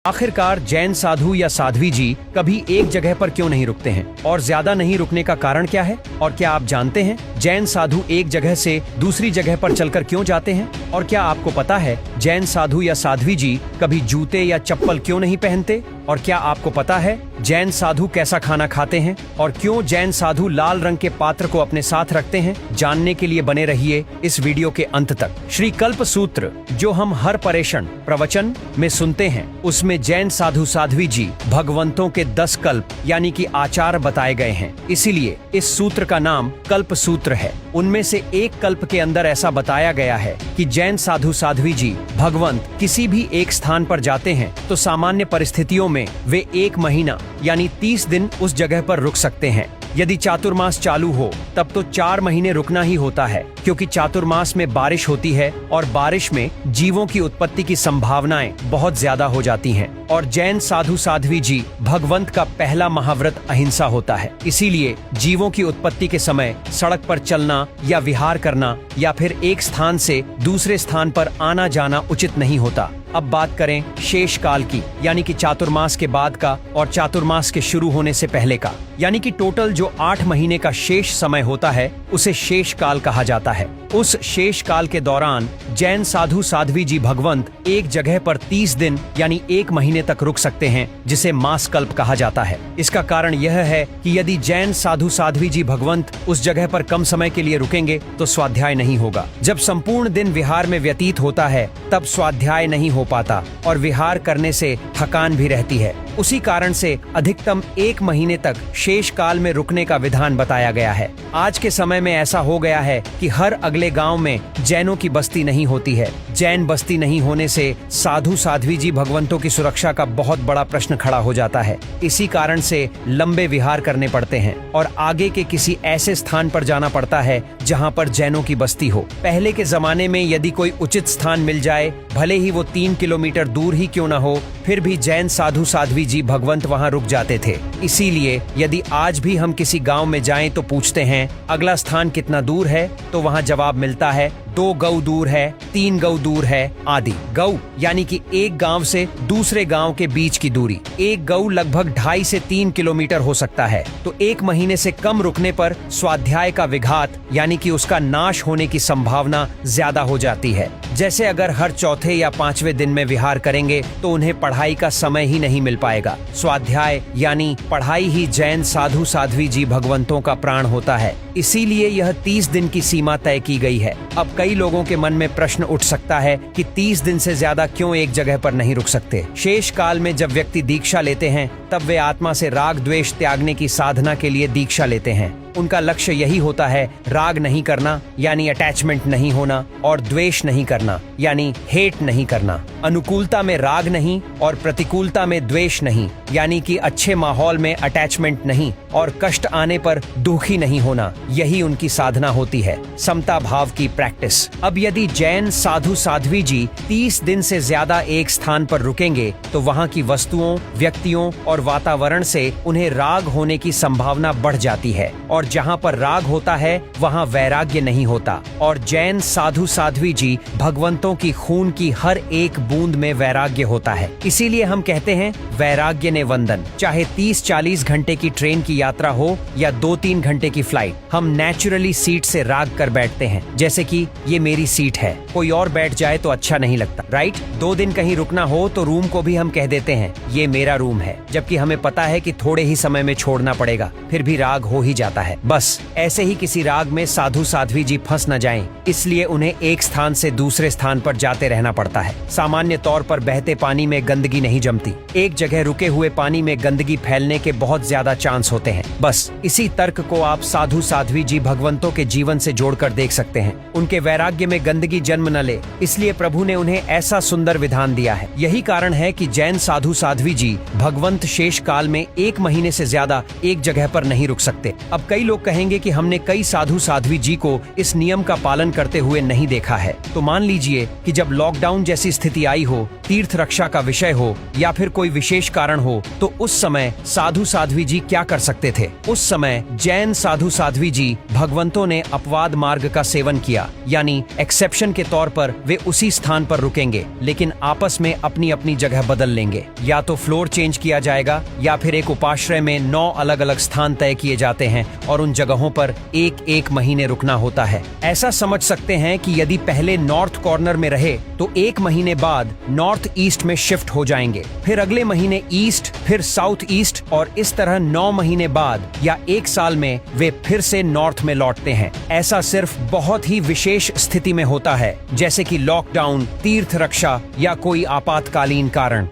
आखिरकार जैन साधु या साध्वी जी कभी एक जगह पर क्यों नहीं रुकते हैं और ज्यादा नहीं रुकने का कारण क्या है? और क्या आप जानते हैं जैन साधु एक जगह से दूसरी जगह पर चलकर क्यों जाते हैं? और क्या आपको पता है जैन साधु या साध्वी जी कभी जूते या चप्पल क्यों नहीं पहनते? और क्या आपको पता है जैन साधु कैसा खाना खाते हैं और क्यों जैन साधु लाल रंग के पात्र को अपने साथ रखते हैं? जानने के लिए बने रहिए इस वीडियो के अंत तक। श्री कल्प सूत्र जो हम हर परेषण प्रवचन में सुनते हैं उसमें जैन साधु साध्वी जी भगवंतों के 10 कल्प यानी कि आचार बताए गए हैं। इसीलिए इस सूत्र का नाम कल्प सूत्र है। उनमें से एक कल्प के अंदर ऐसा बताया गया है कि जैन साधु साध्वी जी भगवंत किसी भी एक स्थान पर जाते हैं तो सामान्य परिस्थितियों में वे 1 महीना यानी 30 दिन उस जगह पर रुक सकते हैं। यदि चातुर्मास चालू हो तब तो 4 महीने रुकना ही होता है, क्योंकि चातुर्मास में बारिश होती है और बारिश में जीवों की उत्पत्ति की संभावनाएं बहुत ज्यादा हो जाती हैं। और जैन साधु साध्वी जी भगवंत का पहला महाव्रत अहिंसा होता है। इसीलिए जीवों की उत्पत्ति के समय सड़क पर चलना या विहार करना या फिर एक स्थान से दूसरे स्थान पर आना जाना उचित नहीं होता। अब बात करें शेष काल की, यानी कि चातुर्मास के बाद का और चातुर्मास के शुरू होने से पहले का, यानी कि टोटल जो 8 महीने का शेष समय होता है उसे शेष काल कहा जाता है। उस शेष काल के दौरान जैन साधु साध्वी जी भगवंत एक जगह पर 30 दिन यानी 1 महीने तक रुक सकते हैं, जिसे मास कल्प कहा जाता है। इसका कारण यह है कि यदि जैन साधु साध्वी जी भगवंत उस जगह पर कम समय के लिए रुकेंगे तो स्वाध्याय नहीं होगा। जब संपूर्ण दिन विहार में व्यतीत होता है तब स्वाध्याय नहीं हो पाता और विहार करने से थकान भी रहती है। उसी कारण से अधिकतम 1 महीने तक शेष काल में रुकने का विधान बताया गया है। आज के समय में ऐसा हो गया है कि हर अगले गांव में जैनों की बस्ती नहीं होती है। जैन बस्ती नहीं होने से साधु साध्वी जी भगवंतों की सुरक्षा का बहुत बड़ा प्रश्न खड़ा हो जाता है। इसी कारण से लंबे विहार करने पड़ते हैं और आगे के किसी ऐसे स्थान पर जाना पड़ता है जहां पर जैनों की बस्ती हो। पहले के जमाने में यदि कोई उचित स्थान मिल जाए, भले ही वो 3 किलोमीटर दूर ही क्यों न हो, फिर भी जैन साधु साध्वी जी भगवंत वहां रुक जाते थे। इसीलिए यदि आज भी हम किसी गांव में जाएं तो पूछते हैं अगला स्थान कितना दूर है, तो वहां जवाब मिलता है 2 गौ दूर है, 3 गौ दूर है आदि। गौ यानी कि एक गांव से दूसरे गांव के बीच की दूरी। एक गौ लगभग 2.5 से 3 किलोमीटर हो सकता है। तो 1 महीने से कम रुकने पर स्वाध्याय का विघात यानी कि उसका नाश होने की संभावना ज्यादा हो जाती है। जैसे अगर हर चौथे या 5वें दिन में विहार करेंगे तो उन्हें पढ़ाई का समय ही नहीं मिल पाएगा। स्वाध्याय यानी पढ़ाई ही जैन साधु साध्वी जी भगवंतों का प्राण होता है। इसीलिए यह 30 दिन की सीमा तय की गई है। अब कई लोगों के मन में प्रश्न उठ सकता है कि 30 दिन से ज्यादा क्यों एक जगह पर नहीं रुक सकते? शेष काल में जब व्यक्ति दीक्षा लेते हैं तब वे आत्मा से राग द्वेष त्यागने की साधना के लिए दीक्षा लेते हैं। उनका लक्ष्य यही होता है राग नहीं करना यानी अटैचमेंट नहीं होना, और द्वेष नहीं करना यानी हेट नहीं करना। अनुकूलता में राग नहीं और प्रतिकूलता में द्वेष नहीं, यानी कि अच्छे माहौल में अटैचमेंट नहीं और कष्ट आने पर दुखी नहीं होना। यही उनकी साधना होती है, समता भाव की प्रैक्टिस। अब यदि जैन साधु साध्वी जी 30 दिन से ज्यादा एक स्थान पर रुकेंगे तो वहाँ की वस्तुओं, व्यक्तियों और वातावरण से उन्हें राग होने की संभावना बढ़ जाती है। और जहाँ पर राग होता है वहाँ वैराग्य नहीं होता। और जैन साधु साध्वी जी भगवंतों की खून की हर एक बूंद में वैराग्य होता है। इसीलिए हम कहते हैं वैराग्य ने वंदन। चाहे 30-40 घंटे की ट्रेन की यात्रा हो या 2-3 घंटे की फ्लाइट, हम नेचुरली सीट से राग कर बैठते हैं। जैसे कि ये मेरी सीट है, कोई और बैठ जाए तो अच्छा नहीं लगता, राइट? 2 दिन कहीं रुकना हो तो रूम को भी हम कह देते हैं ये मेरा रूम है, जबकि हमें पता है कि थोड़े ही समय में छोड़ना पड़ेगा, फिर भी राग हो ही जाता है। बस ऐसे ही किसी राग में साधु साध्वी जी फंस न जाएं, इसलिए उन्हें एक स्थान से दूसरे स्थान पर जाते रहना पड़ता है। सामान्य तौर पर बहते पानी में गंदगी नहीं जमती। एक जगह रुके हुए पानी में गंदगी फैलने के बहुत ज्यादा चांस होते हैं। बस इसी तर्क को आप साधु साध्वी जी भगवंतों के जीवन से जोड़कर देख सकते हैं। उनके वैराग्य में गंदगी जन्म न ले, इसलिए प्रभु ने उन्हें ऐसा सुंदर विधान दिया है। यही कारण है कि जैन साधु साध्वी जी भगवंत विशेष काल में 1 महीने से ज्यादा एक जगह पर नहीं रुक सकते। अब कई लोग कहेंगे कि हमने कई साधु साध्वी जी को इस नियम का पालन करते हुए नहीं देखा है। तो मान लीजिए कि जब लॉकडाउन जैसी स्थिति आई हो, तीर्थ रक्षा का विषय हो या फिर कोई विशेष कारण हो, तो उस समय साधु साध्वी जी क्या कर सकते थे? उस समय जैन साधु साध्वी जी भगवंतों ने अपवाद मार्ग का सेवन किया, यानी एक्सेप्शन के तौर पर वे उसी स्थान पर रुकेंगे, लेकिन आपस में अपनी अपनी जगह बदल लेंगे। या तो फ्लोर चेंज किया जाएगा या फिर एक उपाश्रय में 9 अलग अलग स्थान तय किए जाते हैं और उन जगहों पर 1-1 महीने रुकना होता है। ऐसा समझ सकते हैं कि यदि पहले नॉर्थ कॉर्नर में रहे तो 1 महीने बाद नॉर्थ ईस्ट में शिफ्ट हो जाएंगे, फिर अगले महीने ईस्ट, फिर साउथ ईस्ट, और इस तरह 9 महीने बाद या 1 साल में वे फिर से नॉर्थ में लौटते हैं। ऐसा सिर्फ बहुत ही विशेष स्थिति में होता है, जैसे कि लॉकडाउन, तीर्थ रक्षा या कोई आपातकालीन कारण।